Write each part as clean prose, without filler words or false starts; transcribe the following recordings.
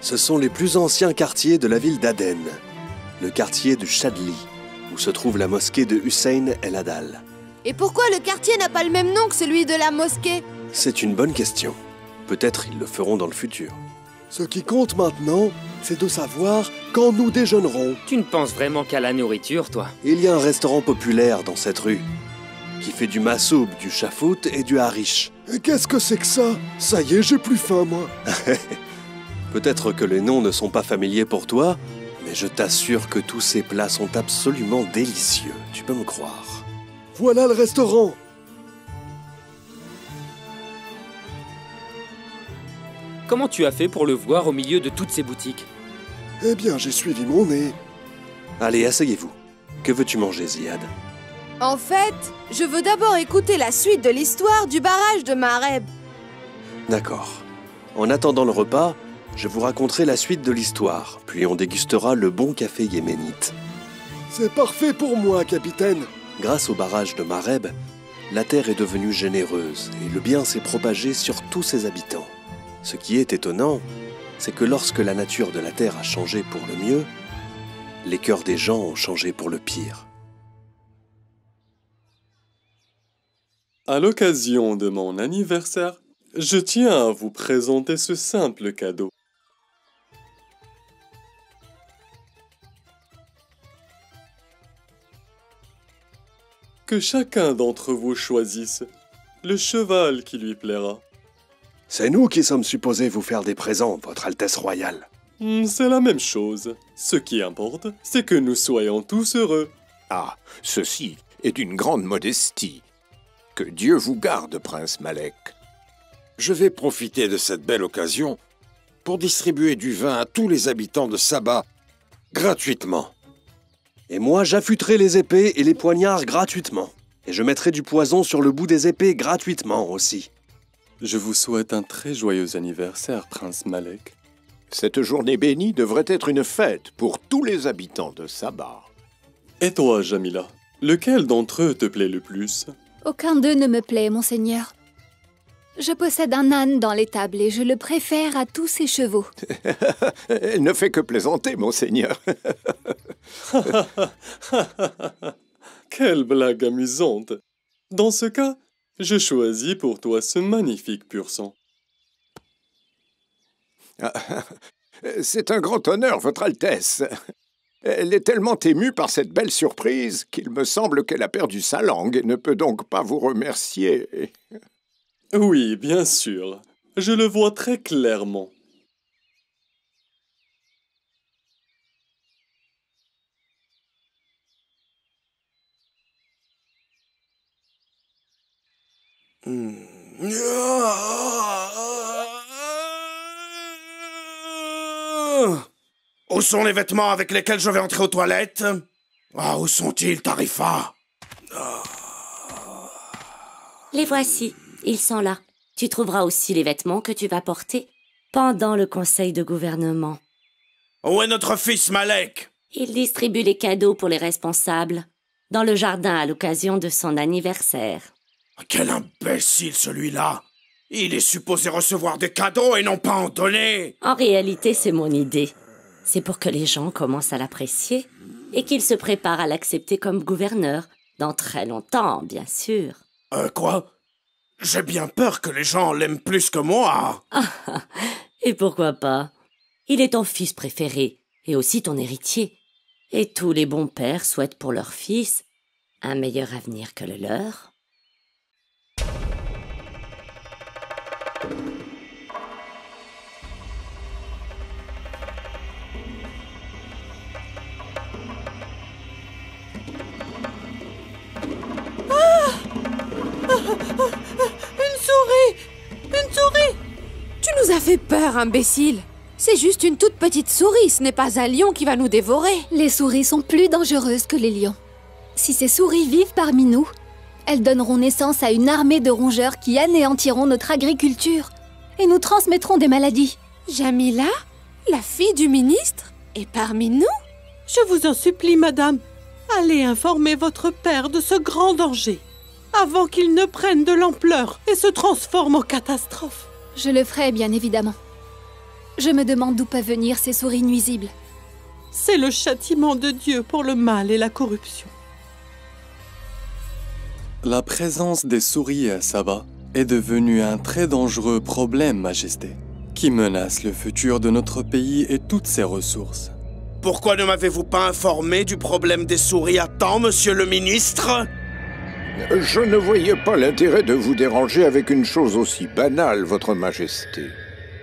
Ce sont les plus anciens quartiers de la ville d'Aden, le quartier du Chadli, où se trouve la mosquée de Hussein el-Adal. Et pourquoi le quartier n'a pas le même nom que celui de la mosquée? C'est une bonne question. Peut-être ils le feront dans le futur. Ce qui compte maintenant, c'est de savoir quand nous déjeunerons. Tu ne penses vraiment qu'à la nourriture, toi? Il y a un restaurant populaire dans cette rue, qui fait du massoub, du chafout et du harish. Et qu'est-ce que c'est que ça? Ça y est, j'ai plus faim, moi. Peut-être que les noms ne sont pas familiers pour toi, mais je t'assure que tous ces plats sont absolument délicieux. Tu peux me croire. Voilà le restaurant. Comment tu as fait pour le voir au milieu de toutes ces boutiques? Eh bien, j'ai suivi mon nez. Allez, asseyez-vous. Que veux-tu manger, Ziad? En fait, je veux d'abord écouter la suite de l'histoire du barrage de Mareb. D'accord. En attendant le repas, je vous raconterai la suite de l'histoire, puis on dégustera le bon café yéménite. C'est parfait pour moi, capitaine. Grâce au barrage de Mareb, la terre est devenue généreuse et le bien s'est propagé sur tous ses habitants. Ce qui est étonnant, c'est que lorsque la nature de la terre a changé pour le mieux, les cœurs des gens ont changé pour le pire. À l'occasion de mon anniversaire, je tiens à vous présenter ce simple cadeau. Que chacun d'entre vous choisisse le cheval qui lui plaira. C'est nous qui sommes supposés vous faire des présents, Votre Altesse Royale. C'est la même chose. Ce qui importe, c'est que nous soyons tous heureux. Ah, ceci est d'une grande modestie. Que Dieu vous garde, prince Malek. Je vais profiter de cette belle occasion pour distribuer du vin à tous les habitants de Saba, gratuitement. Et moi, j'affûterai les épées et les poignards gratuitement. Et je mettrai du poison sur le bout des épées gratuitement aussi. Je vous souhaite un très joyeux anniversaire, prince Malek. Cette journée bénie devrait être une fête pour tous les habitants de Saba. Et toi, Jamila, lequel d'entre eux te plaît le plus? Aucun d'eux ne me plaît, monseigneur. Je possède un âne dans l'étable et je le préfère à tous ses chevaux. Elle ne fait que plaisanter, monseigneur. Quelle blague amusante! Dans ce cas, je choisis pour toi ce magnifique pur sang. C'est un grand honneur, Votre Altesse. Elle est tellement émue par cette belle surprise qu'il me semble qu'elle a perdu sa langue et ne peut donc pas vous remercier. Oui, bien sûr. Je le vois très clairement. Où sont les vêtements avec lesquels je vais entrer aux toilettes? Ah, où sont-ils, Tarifa? Les voici, ils sont là. Tu trouveras aussi les vêtements que tu vas porter pendant le conseil de gouvernement. Où est notre fils Malek? Il distribue les cadeaux pour les responsables dans le jardin à l'occasion de son anniversaire. Quel imbécile celui-là! Il est supposé recevoir des cadeaux et non pas en donner! En réalité, c'est mon idée. C'est pour que les gens commencent à l'apprécier et qu'il se prépare à l'accepter comme gouverneur, dans très longtemps, bien sûr. Quoi? J'ai bien peur que les gens l'aiment plus que moi. Et pourquoi pas? Il est ton fils préféré et aussi ton héritier. Et tous les bons pères souhaitent pour leur fils un meilleur avenir que le leur. Une souris! Tu nous as fait peur, imbécile! C'est juste une toute petite souris, ce n'est pas un lion qui va nous dévorer. Les souris sont plus dangereuses que les lions. Si ces souris vivent parmi nous, elles donneront naissance à une armée de rongeurs qui anéantiront notre agriculture et nous transmettront des maladies. Jamila, la fille du ministre, est parmi nous? Je vous en supplie, madame, allez informer votre père de ce grand danger, avant qu'il ne prenne de l'ampleur et se transforme en catastrophe. Je le ferai, bien évidemment. Je me demande d'où peuvent venir ces souris nuisibles. C'est le châtiment de Dieu pour le mal et la corruption. La présence des souris à Saba est devenue un très dangereux problème, Majesté, qui menace le futur de notre pays et toutes ses ressources. Pourquoi ne m'avez-vous pas informé du problème des souris à temps, monsieur le ministre? Je ne voyais pas l'intérêt de vous déranger avec une chose aussi banale, votre majesté.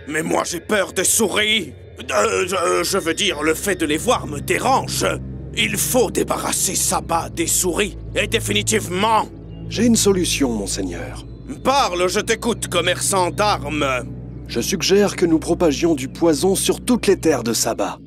Mais moi j'ai peur des souris. Je veux dire, le fait de les voir me dérange. Il faut débarrasser Saba des souris, et définitivement. J'ai une solution, monseigneur. Parle, je t'écoute, commerçant d'armes. Je suggère que nous propagions du poison sur toutes les terres de Saba.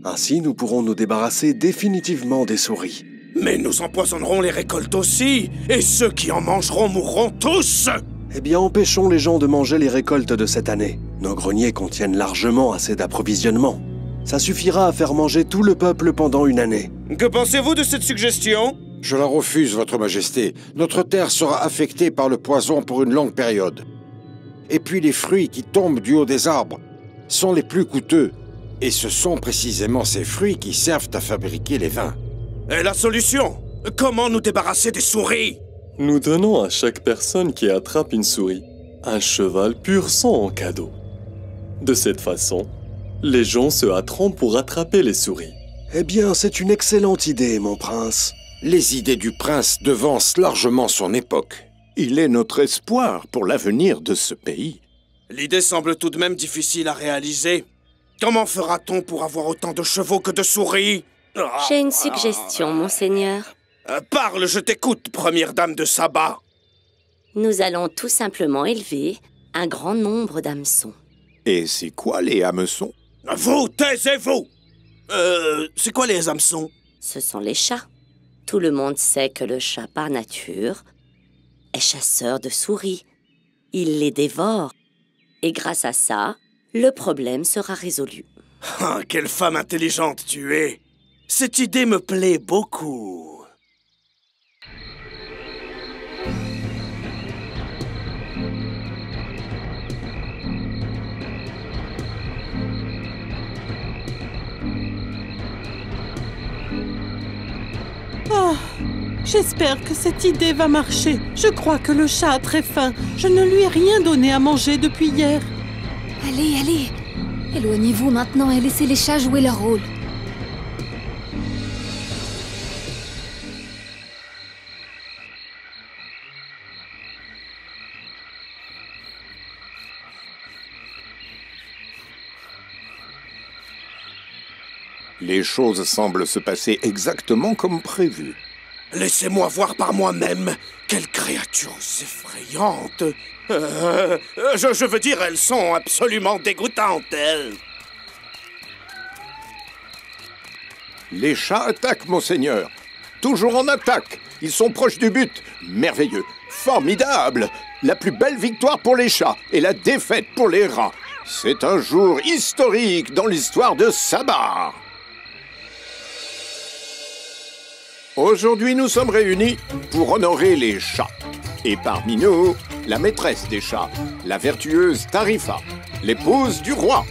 Ainsi, nous pourrons nous débarrasser définitivement des souris. Mais nous empoisonnerons les récoltes aussi, et ceux qui en mangeront mourront tous. Eh bien, empêchons les gens de manger les récoltes de cette année. Nos greniers contiennent largement assez d'approvisionnement. Ça suffira à faire manger tout le peuple pendant une année. Que pensez-vous de cette suggestion? Je la refuse, votre majesté. Notre terre sera affectée par le poison pour une longue période. Et puis les fruits qui tombent du haut des arbres sont les plus coûteux. Et ce sont précisément ces fruits qui servent à fabriquer les vins. Et la solution? Comment nous débarrasser des souris? Nous donnons à chaque personne qui attrape une souris un cheval pur sang en cadeau. De cette façon, les gens se hâteront pour attraper les souris. Eh bien, c'est une excellente idée, mon prince. Les idées du prince devancent largement son époque. Il est notre espoir pour l'avenir de ce pays. L'idée semble tout de même difficile à réaliser. Comment fera-t-on pour avoir autant de chevaux que de souris? J'ai une suggestion, monseigneur. Parle, je t'écoute, première dame de Saba. Nous allons tout simplement élever un grand nombre d'hameçons. Et c'est quoi les hameçons? Vous, taisez-vous! C'est quoi les hameçons? Ce sont les chats. Tout le monde sait que le chat, par nature, est chasseur de souris. Il les dévore. Et grâce à ça, le problème sera résolu. Ah, quelle femme intelligente tu es! Cette idée me plaît beaucoup. Oh, j'espère que cette idée va marcher. Je crois que le chat a très faim. Je ne lui ai rien donné à manger depuis hier. Allez, allez. Éloignez-vous maintenant et laissez les chats jouer leur rôle. Les choses semblent se passer exactement comme prévu. Laissez-moi voir par moi-même. Quelles créatures effrayantes. Je veux dire, elles sont absolument dégoûtantes, elles. Les chats attaquent, monseigneur. Toujours en attaque. Ils sont proches du but. Merveilleux. Formidable. La plus belle victoire pour les chats et la défaite pour les rats. C'est un jour historique dans l'histoire de Saba. Aujourd'hui, nous sommes réunis pour honorer les chats. Et parmi nous, la maîtresse des chats, la vertueuse Tarifa, l'épouse du roi.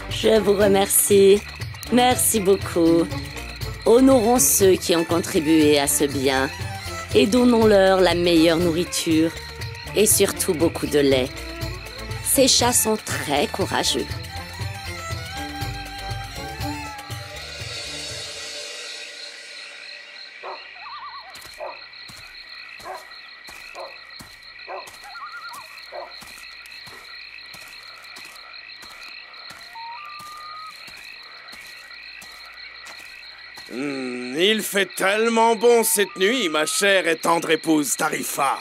Je vous remercie. Merci beaucoup. Honorons ceux qui ont contribué à ce bien et donnons-leur la meilleure nourriture et surtout beaucoup de lait. Ces chats sont très courageux. Il fait tellement bon cette nuit, ma chère et tendre épouse Tarifa.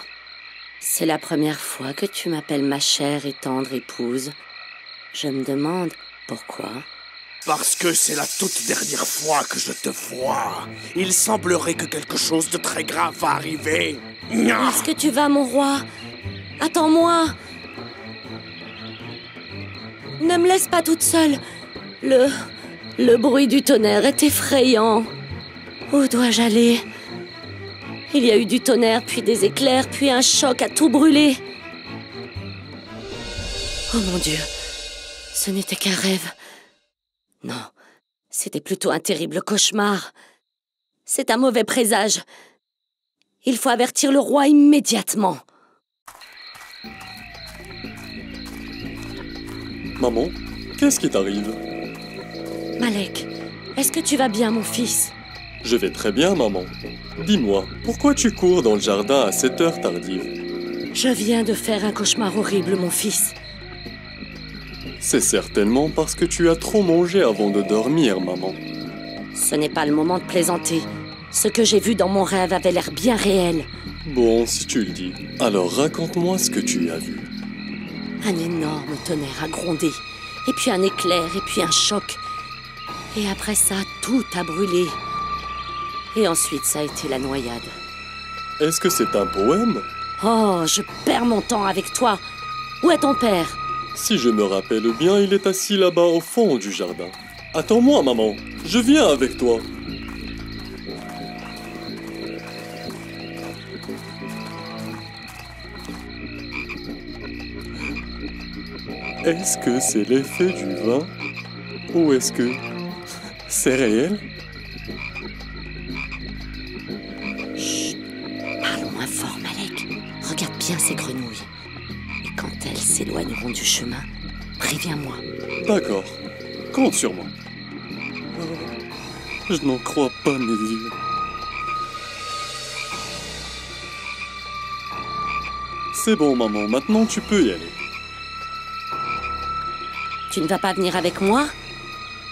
C'est la première fois que tu m'appelles ma chère et tendre épouse. Je me demande pourquoi. Parce que c'est la toute dernière fois que je te vois. Il semblerait que quelque chose de très grave va arriver. Est-ce que tu vas, mon roi? Attends-moi. Ne me laisse pas toute seule. Le bruit du tonnerre est effrayant. Où dois-je aller? Il y a eu du tonnerre, puis des éclairs, puis un choc à tout brûler. Oh mon Dieu, ce n'était qu'un rêve. Non, c'était plutôt un terrible cauchemar. C'est un mauvais présage. Il faut avertir le roi immédiatement. Maman, qu'est-ce qui t'arrive? Malek, est-ce que tu vas bien, mon fils? Je vais très bien, maman. Dis-moi, pourquoi tu cours dans le jardin à cette heure tardive? Je viens de faire un cauchemar horrible, mon fils. C'est certainement parce que tu as trop mangé avant de dormir, maman. Ce n'est pas le moment de plaisanter. Ce que j'ai vu dans mon rêve avait l'air bien réel. Bon, si tu le dis. Alors raconte-moi ce que tu as vu. Un énorme tonnerre a grondé, et puis un éclair, et puis un choc. Et après ça, tout a brûlé. Et ensuite, ça a été la noyade. Est-ce que c'est un poème? Oh, je perds mon temps avec toi. Où est ton père? Si je me rappelle bien, il est assis là-bas au fond du jardin. Attends-moi, maman. Je viens avec toi. Est-ce que c'est l'effet du vin? Ou est-ce que c'est réel? Chut, parle moins fort, Malek. Regarde bien ces grenouilles. Et quand elles s'éloigneront du chemin, préviens-moi. D'accord, compte sur moi. Oh, je n'en crois pas mes yeux. C'est bon, maman, maintenant tu peux y aller. Tu ne vas pas venir avec moi?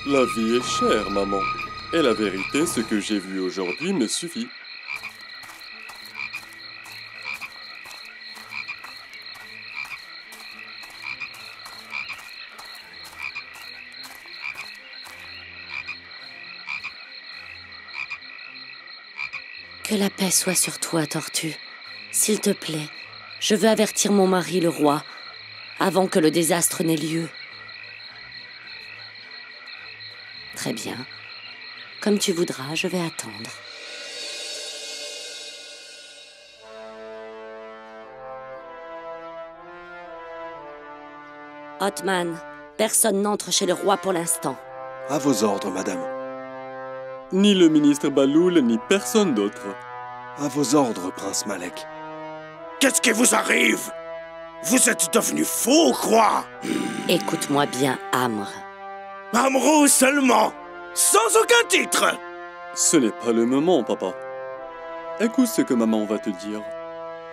La vie est chère, maman. Et la vérité, ce que j'ai vu aujourd'hui me suffit. Que la paix soit sur toi, Tortue. S'il te plaît, je veux avertir mon mari, le roi, avant que le désastre n'ait lieu. Très bien. Comme tu voudras, je vais attendre. Othman, personne n'entre chez le roi pour l'instant. À vos ordres, madame. Ni le ministre Baloul, ni personne d'autre. À vos ordres, prince Malek. Qu'est-ce qui vous arrive? Vous êtes devenu fou, quoi? Écoute-moi bien, Amr. Amrou seulement, sans aucun titre. Ce n'est pas le moment, papa. Écoute ce que maman va te dire.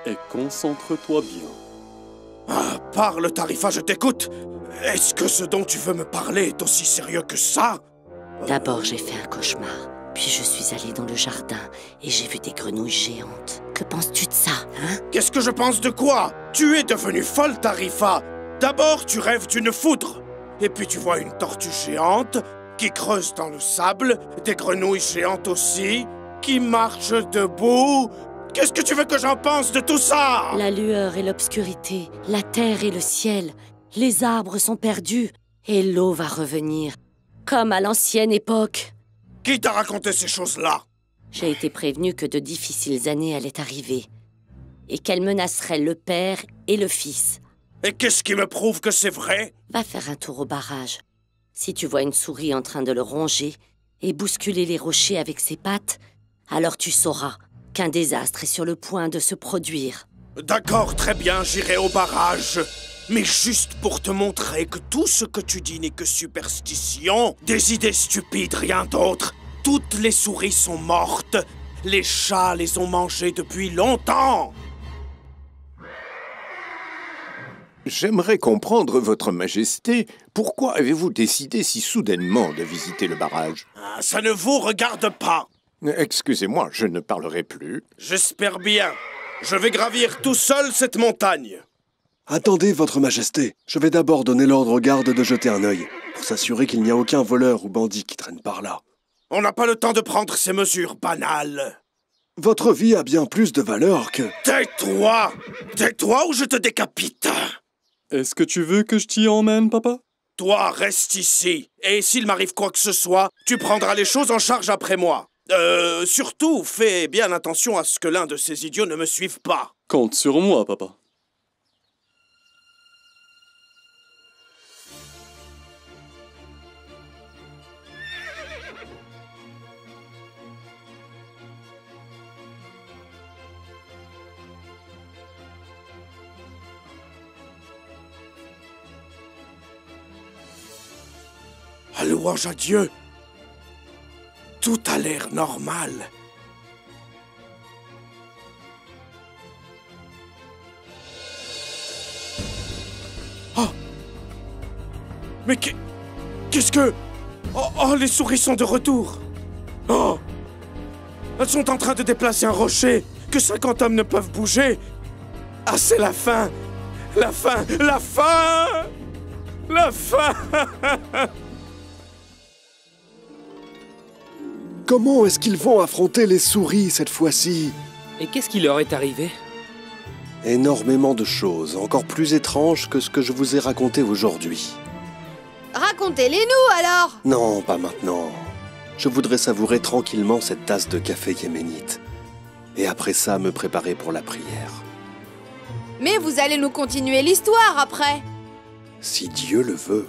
Et concentre-toi bien. Ah, parle, Tarifa, je t'écoute. Est-ce que ce dont tu veux me parler est aussi sérieux que ça? D'abord, j'ai fait un cauchemar. Puis je suis allée dans le jardin et j'ai vu des grenouilles géantes. Que penses-tu de ça, hein? Qu'est-ce que je pense de quoi? Tu es devenue folle, Tarifa. D'abord, tu rêves d'une foudre. Et puis tu vois une tortue géante qui creuse dans le sable, des grenouilles géantes aussi, qui marchent debout. Qu'est-ce que tu veux que j'en pense de tout ça? La lueur et l'obscurité, la terre et le ciel, les arbres sont perdus et l'eau va revenir, comme à l'ancienne époque. Qui t'a raconté ces choses-là? J'ai été prévenue que de difficiles années allaient arriver et qu'elles menaceraient le père et le fils. Et qu'est-ce qui me prouve que c'est vrai? Va faire un tour au barrage. Si tu vois une souris en train de le ronger et bousculer les rochers avec ses pattes, alors tu sauras qu'un désastre est sur le point de se produire. D'accord, très bien, j'irai au barrage. Mais juste pour te montrer que tout ce que tu dis n'est que superstition, des idées stupides, rien d'autre. Toutes les souris sont mortes. Les chats les ont mangées depuis longtemps. J'aimerais comprendre, Votre Majesté, pourquoi avez-vous décidé si soudainement de visiter le barrage? Ah, ça ne vous regarde pas. Excusez-moi, je ne parlerai plus. J'espère bien. Je vais gravir tout seul cette montagne. Attendez, Votre Majesté. Je vais d'abord donner l'ordre aux gardes de jeter un œil, pour s'assurer qu'il n'y a aucun voleur ou bandit qui traîne par là. On n'a pas le temps de prendre ces mesures banales. Votre vie a bien plus de valeur que... Tais-toi! Tais-toi ou je te décapite! Est-ce que tu veux que je t'y emmène, papa? Toi, reste ici. Et s'il m'arrive quoi que ce soit, tu prendras les choses en charge après moi. Surtout, fais bien attention à ce que l'un de ces idiots ne me suive pas. Compte sur moi, papa. À louange à Dieu, tout a l'air normal. Oh! Mais qu'est-ce que... Oh, les souris sont de retour. Oh! Elles sont en train de déplacer un rocher que 50 hommes ne peuvent bouger. Ah, c'est la fin! La fin! La fin! La fin! Comment est-ce qu'ils vont affronter les souris cette fois-ci? Et qu'est-ce qui leur est arrivé? Énormément de choses, encore plus étranges que ce que je vous ai raconté aujourd'hui. Racontez-les-nous alors! Non, pas maintenant. Je voudrais savourer tranquillement cette tasse de café yéménite. Et après ça, me préparer pour la prière. Mais vous allez nous continuer l'histoire après! Si Dieu le veut.